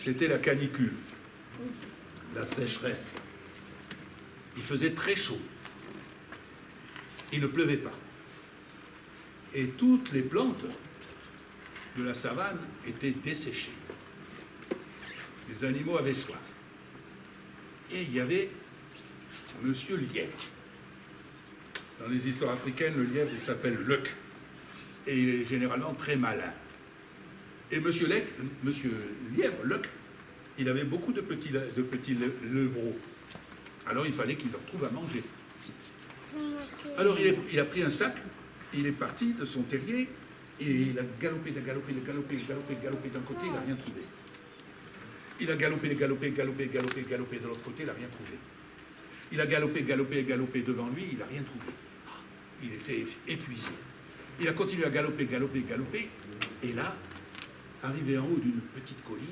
C'était la canicule, la sécheresse. Il faisait très chaud. Il ne pleuvait pas. Et toutes les plantes de la savane étaient desséchées. Les animaux avaient soif. Et il y avait Monsieur Lièvre. Dans les histoires africaines, le lièvre, il s'appelle Luck. Et il est généralement très malin. Et Monsieur Lièvre, Luck, il avait beaucoup de petits levreaux. Alors il fallait qu'il leur trouve à manger. Alors il a pris un sac, il est parti de son terrier, et il a galopé d'un côté, il n'a rien trouvé. Il a galopé de l'autre côté, il n'a rien trouvé. Il a galopé devant lui, il n'a rien trouvé. Il était épuisé. Il a continué à galoper, et là, arrivé en haut d'une petite colline,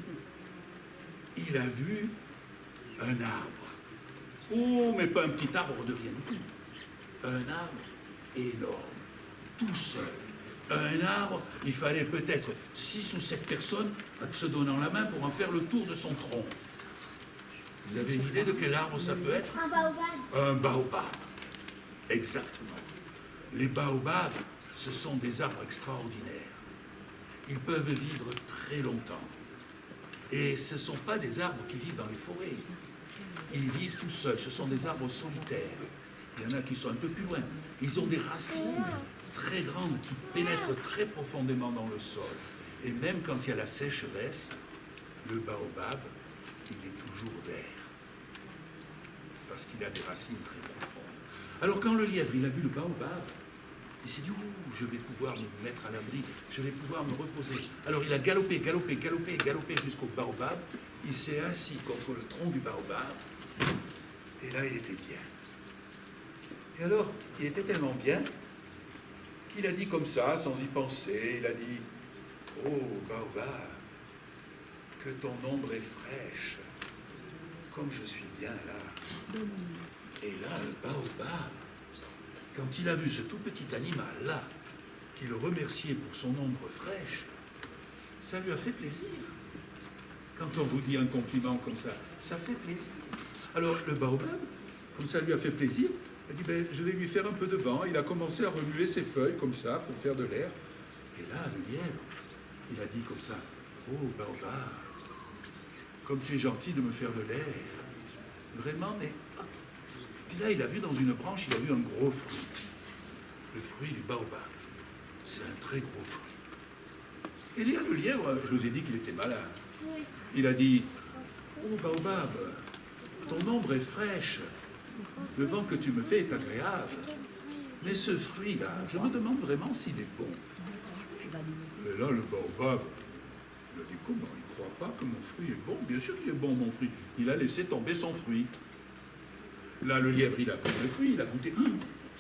il a vu un arbre. Oh, mais pas un petit arbre de rien du tout. Un arbre énorme, tout seul. Un arbre, il fallait peut-être 6 ou 7 personnes se donnant la main pour en faire le tour de son tronc. Vous avez une idée de quel arbre ça peut être? Un baobab. Un baobab. Exactement. Les baobabs, ce sont des arbres extraordinaires. Ils peuvent vivre très longtemps. Et ce ne sont pas des arbres qui vivent dans les forêts. Ils vivent tout seuls. Ce sont des arbres solitaires. Il y en a qui sont un peu plus loin. Ils ont des racines très grandes qui pénètrent très profondément dans le sol. Et même quand il y a la sécheresse, le baobab, il est toujours vert. Parce qu'il a des racines très profondes. Alors quand le lièvre, il a vu le baobab, il s'est dit, oh, je vais pouvoir me mettre à l'abri, je vais pouvoir me reposer. Alors il a galopé jusqu'au baobab, il s'est assis contre le tronc du baobab, et là il était bien. Et alors, il était tellement bien qu'il a dit comme ça, sans y penser, il a dit, oh baobab, que ton ombre est fraîche, comme je suis bien là. Et là, le baobab, quand il a vu ce tout petit animal-là, qui le remerciait pour son ombre fraîche, ça lui a fait plaisir. Quand on vous dit un compliment comme ça fait plaisir. Alors le baobab, comme ça lui a fait plaisir, il a dit, ben, je vais lui faire un peu de vent. Il a commencé à remuer ses feuilles comme ça, pour faire de l'air. Et là, le lièvre, il a dit comme ça, oh baobab, comme tu es gentil de me faire de l'air. Vraiment, mais... Puis là, il a vu dans une branche, il a vu un gros fruit. Le fruit du baobab. C'est un très gros fruit. Et là, le lièvre, je vous ai dit qu'il était malin. Oui. Il a dit, oh baobab, ton ombre est fraîche. Le vent que tu me fais est agréable. Mais ce fruit-là, je me demande vraiment s'il est bon. Et là, le baobab, il a dit, comment? Il ne croit pas que mon fruit est bon? Bien sûr qu'il est bon, mon fruit. Il a laissé tomber son fruit. Là, le lièvre, il a pris le fruit, il a goûté.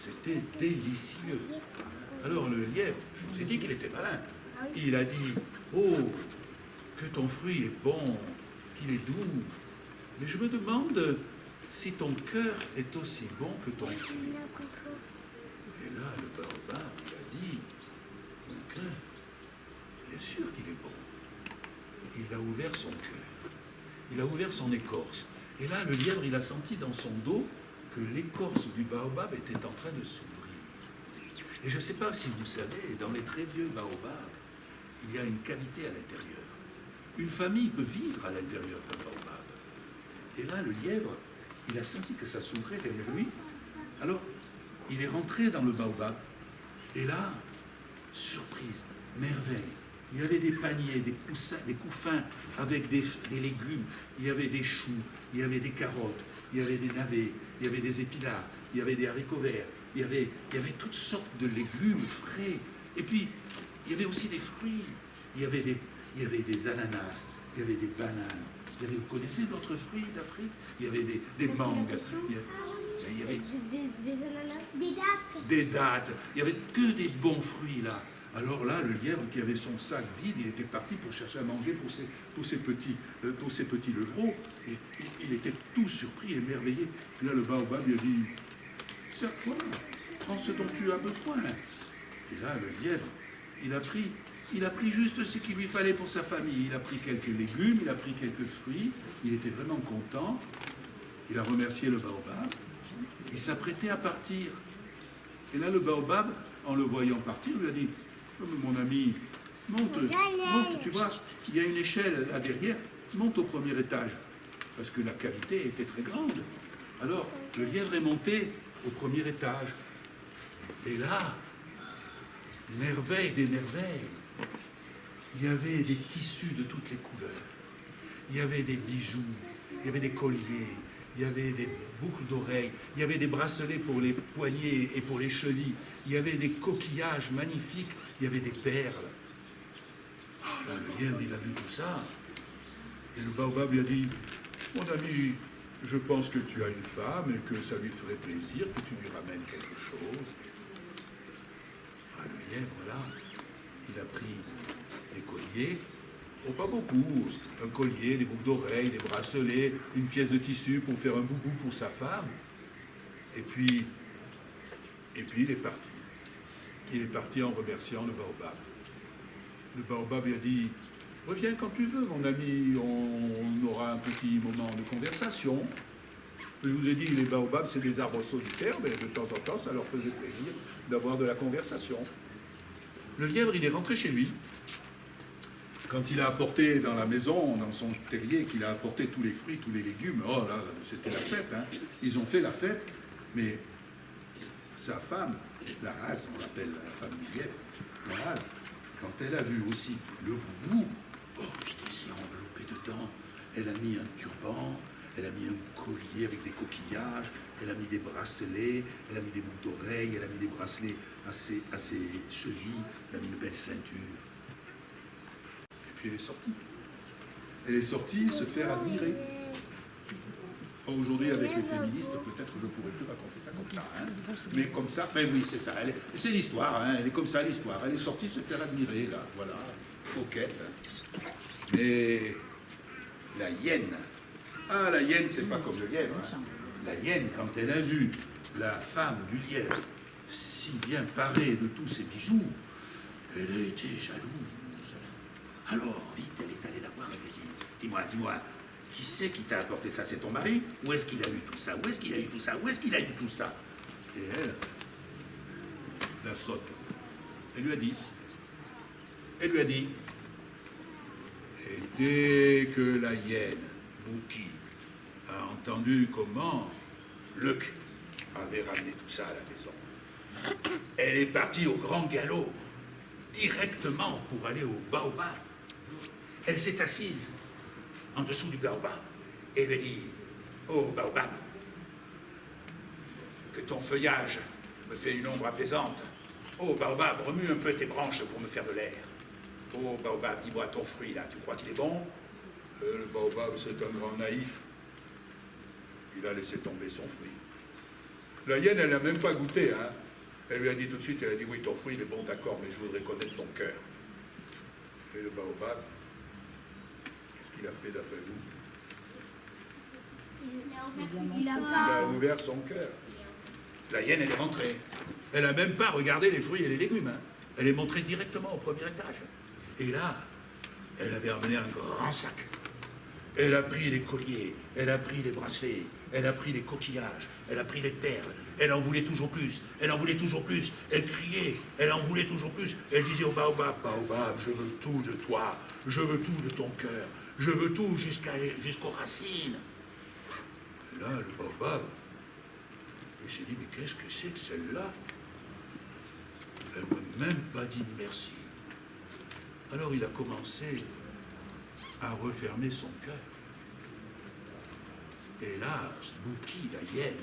C'était délicieux. Alors, le lièvre, je vous ai dit qu'il était malin. Il a dit, oh, que ton fruit est bon, qu'il est doux. Mais je me demande si ton cœur est aussi bon que ton fruit. Et là, le baobab, il a dit, mon cœur, bien sûr qu'il est bon. Il a ouvert son cœur. Il a ouvert son écorce. Et là, le lièvre, il a senti dans son dos que l'écorce du baobab était en train de s'ouvrir. Et je ne sais pas si vous savez, dans les très vieux baobabs, il y a une cavité à l'intérieur. Une famille peut vivre à l'intérieur d'un baobab. Et là, le lièvre, il a senti que ça s'ouvrait derrière lui. Alors, il est rentré dans le baobab. Et là, surprise, merveille. Il y avait des paniers, des couffins avec des légumes. Il y avait des choux, il y avait des carottes, il y avait des navets, il y avait des épinards, il y avait des haricots verts. Il y avait toutes sortes de légumes frais. Et puis, il y avait aussi des fruits. Il y avait des ananas, il y avait des bananes. Vous connaissez d'autres fruits d'Afrique? Il y avait des mangues. Il y avait Des ananas. Des dattes. des dattes. Il n'y avait que des bons fruits là. Alors là, le lièvre qui avait son sac vide, il était parti pour chercher à manger pour ses petits levreaux. Et il était tout surpris, émerveillé. Puis là, le baobab lui a dit, c'est à toi, prends ce dont tu as besoin. Et là, le lièvre, il a pris Il a pris juste ce qu'il lui fallait pour sa famille. Il a pris quelques légumes, il a pris quelques fruits. Il était vraiment content. Il a remercié le baobab. Il s'apprêtait à partir. Et là, le baobab, en le voyant partir, lui a dit « Oh, mon ami, monte, tu vois, il y a une échelle là derrière, monte au premier étage. » Parce que la cavité était très grande. Alors, le lièvre est monté au premier étage. Et là, merveille des merveilles, il y avait des tissus de toutes les couleurs. Il y avait des bijoux, il y avait des colliers, il y avait des boucles d'oreilles, il y avait des bracelets pour les poignets et pour les chevilles, il y avait des coquillages magnifiques, il y avait des perles. Là, le lièvre, il a vu tout ça. Et le baobab lui a dit « Mon ami, je pense que tu as une femme et que ça lui ferait plaisir que tu lui ramènes quelque chose. » Le lièvre, là, il a pris des colliers, oh, pas beaucoup, un collier, des boucles d'oreilles, des bracelets, une pièce de tissu pour faire un boubou pour sa femme. Et puis il est parti. Il est parti en remerciant le baobab. Le baobab lui a dit « Reviens quand tu veux, mon ami, on aura un petit moment de conversation. » Je vous ai dit, les baobabs, c'est des arbres solitaires, mais de temps en temps, ça leur faisait plaisir d'avoir de la conversation. Le lièvre, il est rentré chez lui. Quand il a apporté dans la maison, dans son terrier, qu'il a apporté tous les fruits, tous les légumes, oh là, c'était la fête, hein. Ils ont fait la fête, mais sa femme, la rase, on l'appelle la femme du lièvre, la rase, quand elle a vu aussi le boubou, oh, il s'est enveloppé dedans, elle a mis un turban, elle a mis un collier avec des coquillages, elle a mis des bracelets, elle a mis des boucles d'oreilles, elle a mis des bracelets à ses chevilles, elle a mis une belle ceinture. Et puis elle est sortie. Elle est sortie se faire admirer. Aujourd'hui, avec les féministes, peut-être que je ne pourrais plus raconter ça comme ça. Hein. Mais comme ça, ben oui, c'est ça. C'est l'histoire, hein. Elle est comme ça, l'histoire. Elle est sortie se faire admirer, là. Voilà, coquette. Mais la hyène, ah, la hyène, c'est pas comme le lièvre. Hein. La hyène, quand elle a vu la femme du lièvre si bien parée de tous ses bijoux, elle a été jalouse. Alors, vite, elle est allée la voir et lui a dit, dis-moi, qui c'est qui t'a apporté ça? C'est ton mari? Où est-ce qu'il a eu tout ça? Où est-ce qu'il a eu tout ça? Où est-ce qu'il a eu tout ça? Et elle, la sotte, elle lui a dit, et dès que la hyène, Bouki, a entendu comment Luc avait ramené tout ça à la maison, elle est partie au grand galop, directement pour aller au baobab. Elle s'est assise en dessous du baobab et lui a dit « Oh baobab, que ton feuillage me fait une ombre apaisante. Oh baobab, remue un peu tes branches pour me faire de l'air. Oh baobab, dis-moi ton fruit là, tu crois qu'il est bon ?» Le baobab, c'est un grand naïf. Il a laissé tomber son fruit. La hyène, elle n'a même pas goûté, hein. Elle lui a dit tout de suite, elle a dit, oui, ton fruit, il est bon, d'accord, mais je voudrais connaître ton cœur. Et le baobab, qu'est-ce qu'il a fait d'après vous? Il a ouvert son cœur. La hyène, elle est rentrée. Elle n'a même pas regardé les fruits et les légumes, hein. Elle est montrée directement au premier étage. Et là, elle avait amené un grand sac. Elle a pris les colliers, elle a pris les bracelets, elle a pris les coquillages, elle a pris les perles, elle en voulait toujours plus, elle en voulait toujours plus, elle criait, elle en voulait toujours plus, elle disait au baobab, baobab, je veux tout de toi, je veux tout de ton cœur, je veux tout jusqu'aux racines. Et là, le baobab, il s'est dit, mais qu'est-ce que c'est que celle-là? Elle ne m'a même pas dit merci. Alors il a commencé à refermer son cœur. Et là, Bouki, la hyène,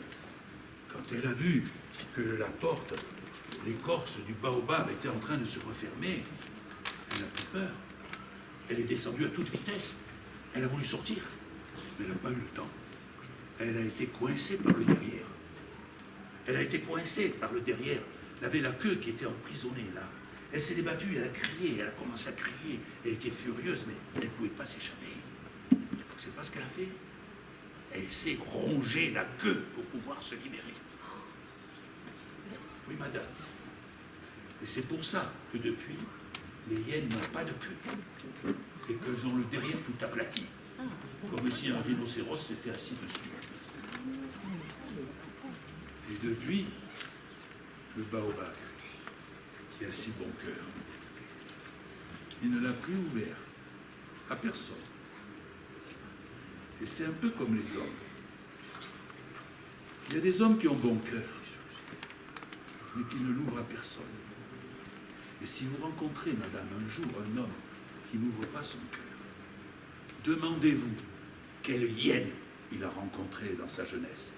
quand elle a vu que la porte, l'écorce du baobab était en train de se refermer, elle a pris peur. Elle est descendue à toute vitesse. Elle a voulu sortir, mais elle n'a pas eu le temps. Elle a été coincée par le derrière. Elle a été coincée par le derrière. Elle avait la queue qui était emprisonnée là. Elle s'est débattue, elle a crié, elle a commencé à crier. Elle était furieuse, mais elle ne pouvait pas s'échapper. Vous ne savez pas ce qu'elle a fait? Elle s'est rongée la queue pour pouvoir se libérer. Oui, madame. Et c'est pour ça que depuis, les hyènes n'ont pas de queue et qu'elles ont le derrière tout aplati, comme si un rhinocéros s'était assis dessus. Et depuis, le baobab, qui a si bon cœur, il ne l'a plus ouvert à personne. Et c'est un peu comme les hommes. Il y a des hommes qui ont bon cœur, mais qui ne l'ouvrent à personne. Et si vous rencontrez, madame, un jour un homme qui n'ouvre pas son cœur, demandez-vous quelle hyène il a rencontrée dans sa jeunesse.